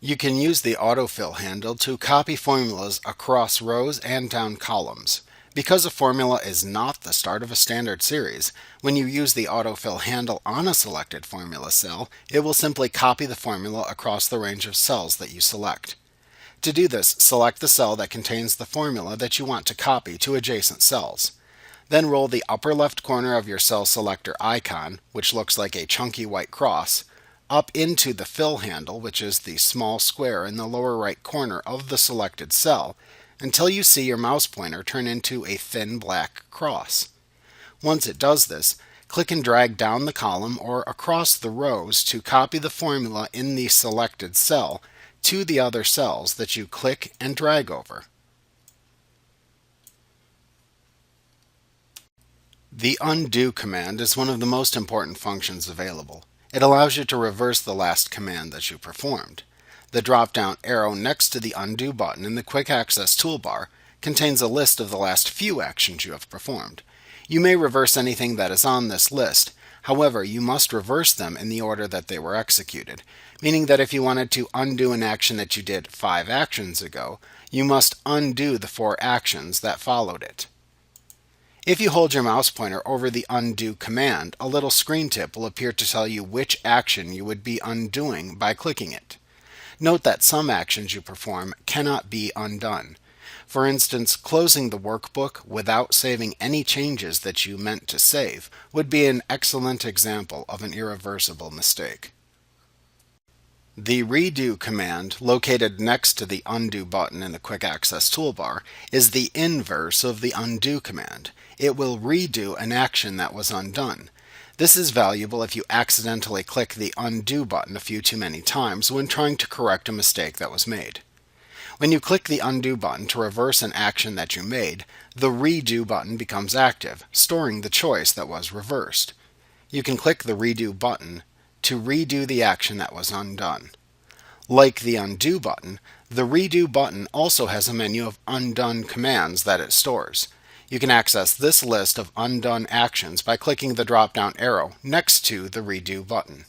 You can use the autofill handle to copy formulas across rows and down columns. Because a formula is not the start of a standard series, when you use the autofill handle on a selected formula cell, it will simply copy the formula across the range of cells that you select. To do this, select the cell that contains the formula that you want to copy to adjacent cells. Then roll the upper left corner of your cell selector icon, which looks like a chunky white cross, up into the fill handle, which is the small square in the lower right corner of the selected cell, until you see your mouse pointer turn into a thin black cross. Once it does this, click and drag down the column or across the rows to copy the formula in the selected cell to the other cells that you click and drag over. The undo command is one of the most important functions available. It allows you to reverse the last command that you performed. The drop-down arrow next to the undo button in the quick access toolbar contains a list of the last few actions you have performed. You may reverse anything that is on this list. However, you must reverse them in the order that they were executed, meaning that if you wanted to undo an action that you did 5 actions ago, you must undo the 4 actions that followed it. If you hold your mouse pointer over the undo command, a little screen tip will appear to tell you which action you would be undoing by clicking it. Note that some actions you perform cannot be undone. For instance, closing the workbook without saving any changes that you meant to save would be an excellent example of an irreversible mistake. The redo command, located next to the undo button in the quick access toolbar, is the inverse of the undo command. It will redo an action that was undone. This is valuable if you accidentally click the undo button a few too many times when trying to correct a mistake that was made. When you click the undo button to reverse an action that you made, the redo button becomes active, storing the choice that was reversed. You can click the redo button to redo the action that was undone. Like the undo button, the redo button also has a menu of undone commands that it stores. You can access this list of undone actions by clicking the drop-down arrow next to the redo button.